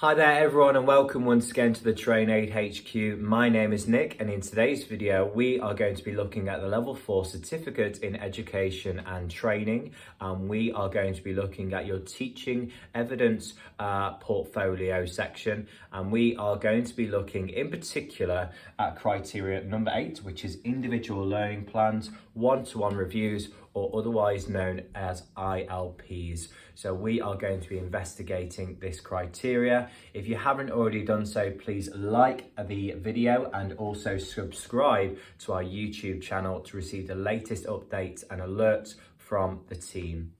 Hi there everyone and welcome once again to the TrainAid HQ. My name is Nick and in today's video we are going to be looking at the Level 4 Certificate in Education and Training, and we are going to be looking at your Teaching Evidence Portfolio section, and we are going to be looking in particular at criteria number 8, which is Individual Learning Plans, One-to-One Reviews, or otherwise known as ILPs. So we are going to be investigating this criteria. If you haven't already done so, please like the video and also subscribe to our YouTube channel to receive the latest updates and alerts from the team.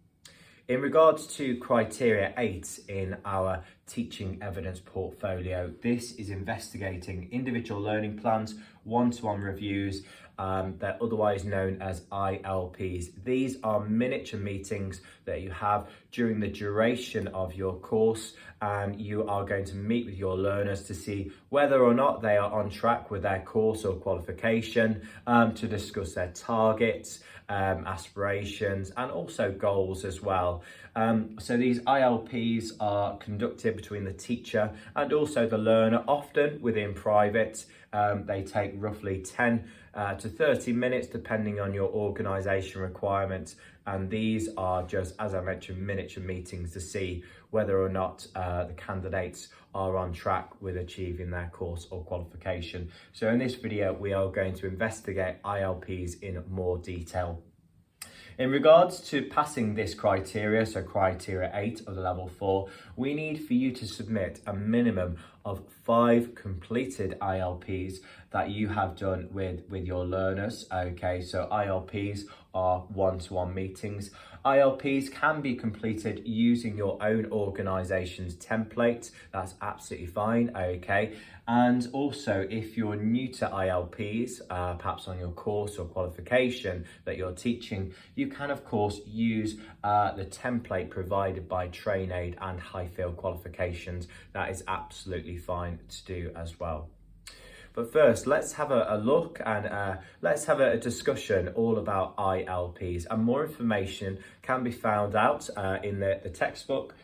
In regards to criteria 8 in our teaching evidence portfolio, this is investigating individual learning plans, one-to-one reviews, they're otherwise known as ILPs. These are miniature meetings that you have during the duration of your course, and you are going to meet with your learners to see whether or not they are on track with their course or qualification, to discuss their targets, aspirations, and also goals as well. So these ILPs are conducted between the teacher and also the learner, often within private. They take roughly 10 to 30 minutes depending on your organisation requirements, and these are just, as I mentioned, miniature meetings to see whether or not the candidates are on track with achieving their course or qualification. So in this video we are going to investigate ILPs in more detail. In regards to passing this criteria, so criteria 8 of the level 4, we need for you to submit a minimum of 5 completed ILPs that you have done with your learners. Okay, so ILPs are one-to-one meetings. ILPs can be completed using your own organisation's template. That's absolutely fine, okay. And also, if you're new to ILPs, perhaps on your course or qualification that you're teaching, you can of course use the template provided by TrainAid and Highfield Qualifications. That is absolutely fine to do as well. But first, let's have a look and let's have a discussion all about ILPs. And more information can be found out in the textbook.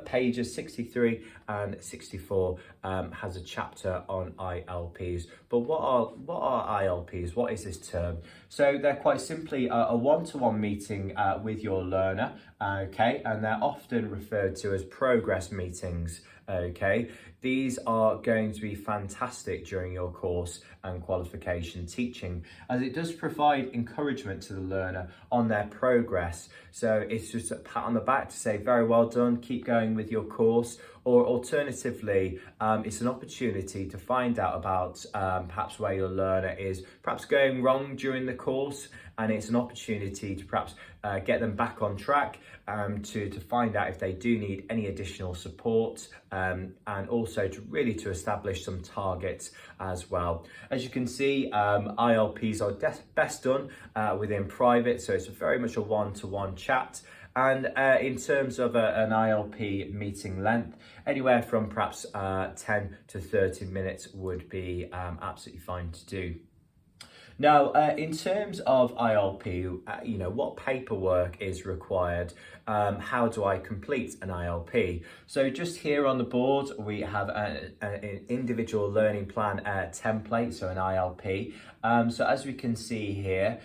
Pages 63 and 64 has a chapter on ILPs. But what are ILPs? What is this term? So they're quite simply a one-to-one meeting with your learner, okay, and they're often referred to as progress meetings. Okay, these are going to be fantastic during your course and qualification teaching, as it does provide encouragement to the learner on their progress. So it's just a pat on the back to say, very well done, keep going with your course. Or alternatively, it's an opportunity to find out about perhaps where your learner is perhaps going wrong during the course, and it's an opportunity to perhaps get them back on track, to find out if they do need any additional support, and also to establish some targets as well. As you can see, ILPs are best done within private, so it's very much a one-to-one chat. And in terms of an ILP meeting length, anywhere from perhaps 10 to 30 minutes would be absolutely fine to do. Now, in terms of ILP, what paperwork is required? How do I complete an ILP? So just here on the board, we have an individual learning plan template, so an ILP. So as we can see here,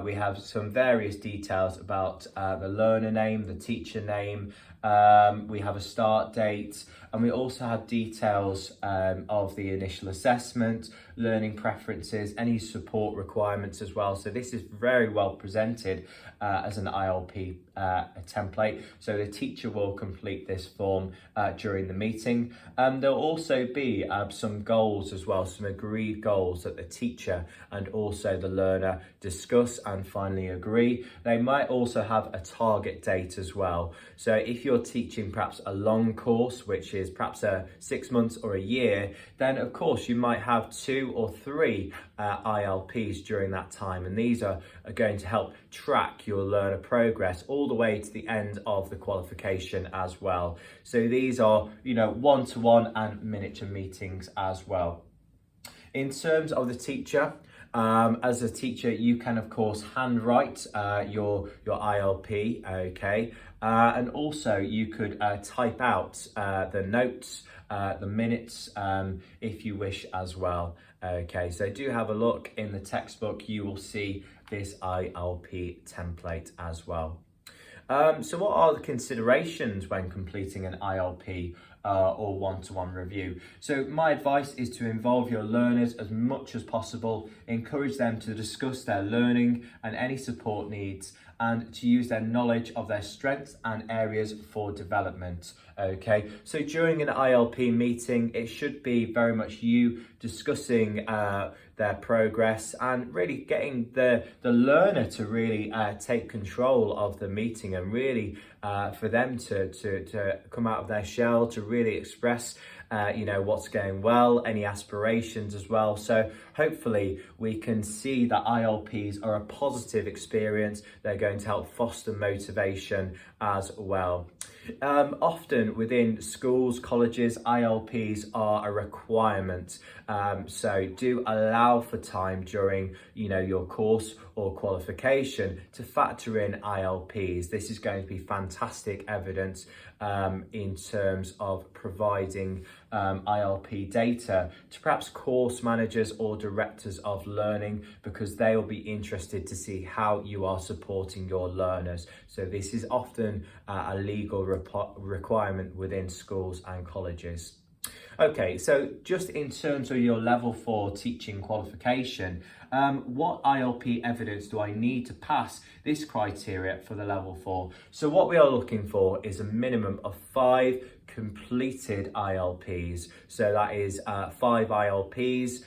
we have some various details about the learner name, the teacher name, we have a start date, and we also have details of the initial assessment, learning preferences, any support requirements as well. So this is very well presented as an ILP template. So the teacher will complete this form during the meeting. There'll also be some goals as well, some agreed goals that the teacher and also the learner discuss and finally agree. They might also have a target date as well. So if you're teaching perhaps a long course, which is perhaps 6 months or a year, then of course you might have 2 or 3 ILPs during that time, and these are going to help track your learner progress all the way to the end of the qualification as well. So these are, one-to-one and miniature meetings as well. In terms of the teacher, As a teacher, you can of course handwrite your ILP, okay, and also you could type out the notes, the minutes, if you wish as well. Okay, so do have a look in the textbook. You will see this ILP template as well. So what are the considerations when completing an ILP or one-to-one review? So my advice is to involve your learners as much as possible, encourage them to discuss their learning and any support needs, and to use their knowledge of their strengths and areas for development. Okay, so during an ILP meeting, it should be very much you discussing their progress and really getting the learner to really take control of the meeting, and really for them to come out of their shell, to really express what's going well, any aspirations as well. So hopefully we can see that ILPs are a positive experience. They're going to help foster motivation as well. Often within schools, colleges, ILPs are a requirement. So do allow for time during, your course or qualification to factor in ILPs. This is going to be fantastic evidence in terms of providing ILP data to perhaps course managers or directors of learning, because they will be interested to see how you are supporting your learners. So this is often a legal requirement within schools and colleges. Okay, so just in terms of your level 4 teaching qualification, what ILP evidence do I need to pass this criteria for the level 4? So what we are looking for is a minimum of 5 completed ILPs. So that is 5 ILPs.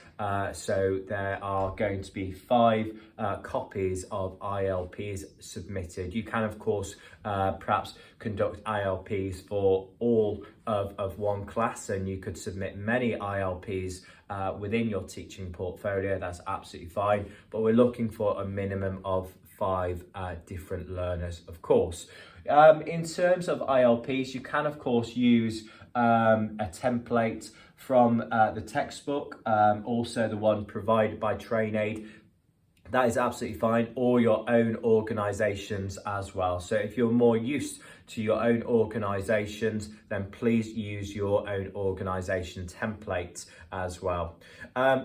So there are going to be 5 copies of ILPs submitted. You can, of course, perhaps conduct ILPs for all of one class, and you could submit many ILPs within your teaching portfolio. That's absolutely fine, but we're looking for a minimum of 5 different learners, of course. In terms of ILPs, you can, of course, use a template from the textbook, also the one provided by TrainAid. That is absolutely fine, or your own organisations as well. So if you're more used to your own organisations, then please use your own organisation template as well.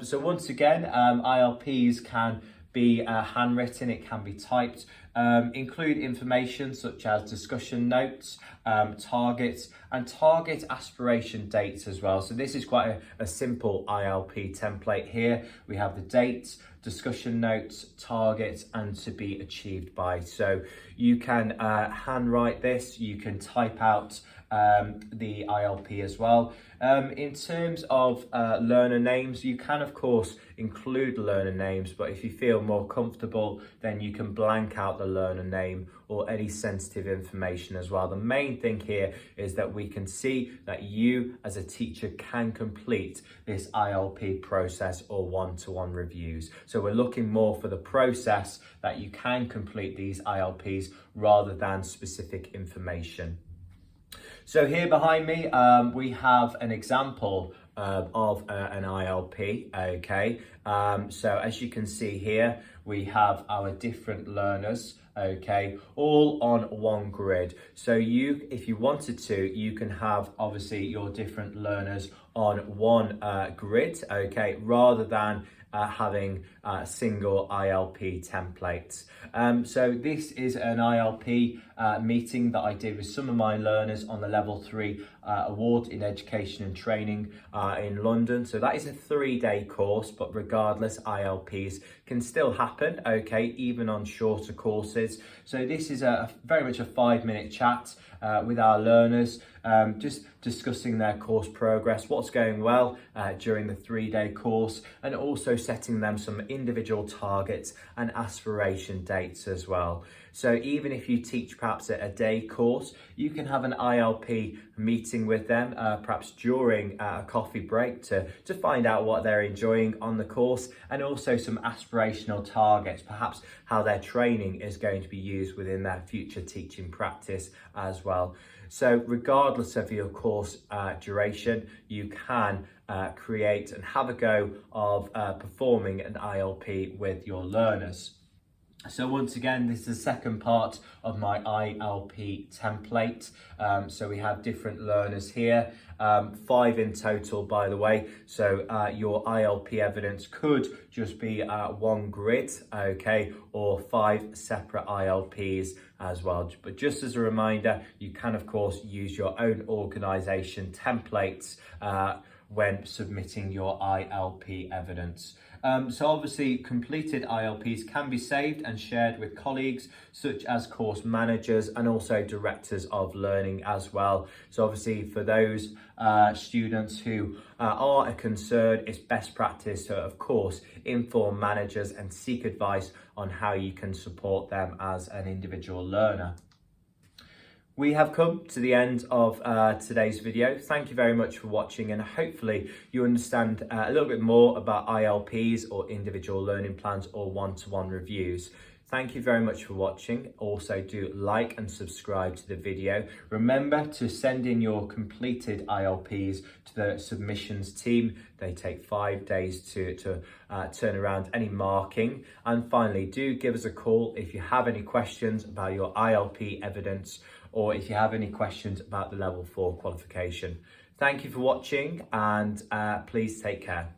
So once again, ILPs can be handwritten, it can be typed, include information such as discussion notes, targets, and target aspiration dates as well. So this is quite a simple ILP template here. We have the dates, discussion notes, targets, and to be achieved by. So you can handwrite this, you can type out the ILP as well. In terms of learner names, you can of course include learner names, but if you feel more comfortable, then you can blank out the learner name or any sensitive information as well. The main thing here is that we can see that you as a teacher can complete this ILP process or one-to-one reviews. So we're looking more for the process, that you can complete these ILPs rather than specific information. So here behind me, we have an example of an ILP, okay? So as you can see here, we have our different learners, okay, all on one grid. So if you wanted to, you can have obviously your different learners on one grid, okay, rather than having single ILP templates. So this is an ILP meeting that I did with some of my learners on the level 3 award in education and training in London. So that is a 3-day course, but regardless, ILPs can still happen, okay, even on shorter courses. So this is very much a 5-minute chat with our learners, just discussing their course progress, what's going well during the 3-day course, and also setting them some individual targets and aspiration dates as well. So even if you teach perhaps a day course, you can have an ILP meeting with them, perhaps during a coffee break to find out what they're enjoying on the course, and also some aspirational targets, perhaps how their training is going to be used within their future teaching practice as well. well. So regardless of your course duration, you can create and have a go of performing an ILP with your learners. So once again, this is the second part of my ILP template. So we have different learners here, 5 in total, by the way. So your ILP evidence could just be one grid, okay, or 5 separate ILPs as well. But just as a reminder, you can of course use your own organisation templates when submitting your ILP evidence. So obviously completed ILPs can be saved and shared with colleagues such as course managers and also directors of learning as well. So obviously for those students who are a concern, it's best practice to of course inform managers and seek advice on how you can support them as an individual learner. We have come to the end of today's video. Thank you very much for watching, and hopefully you understand a little bit more about ILPs or individual learning plans or one-to-one reviews. Thank you very much for watching. Also do like and subscribe to the video. Remember to send in your completed ILPs to the submissions team. They take 5 days to turn around any marking. And finally, do give us a call if you have any questions about your ILP evidence or if you have any questions about the level 4 qualification. Thank you for watching, and please take care.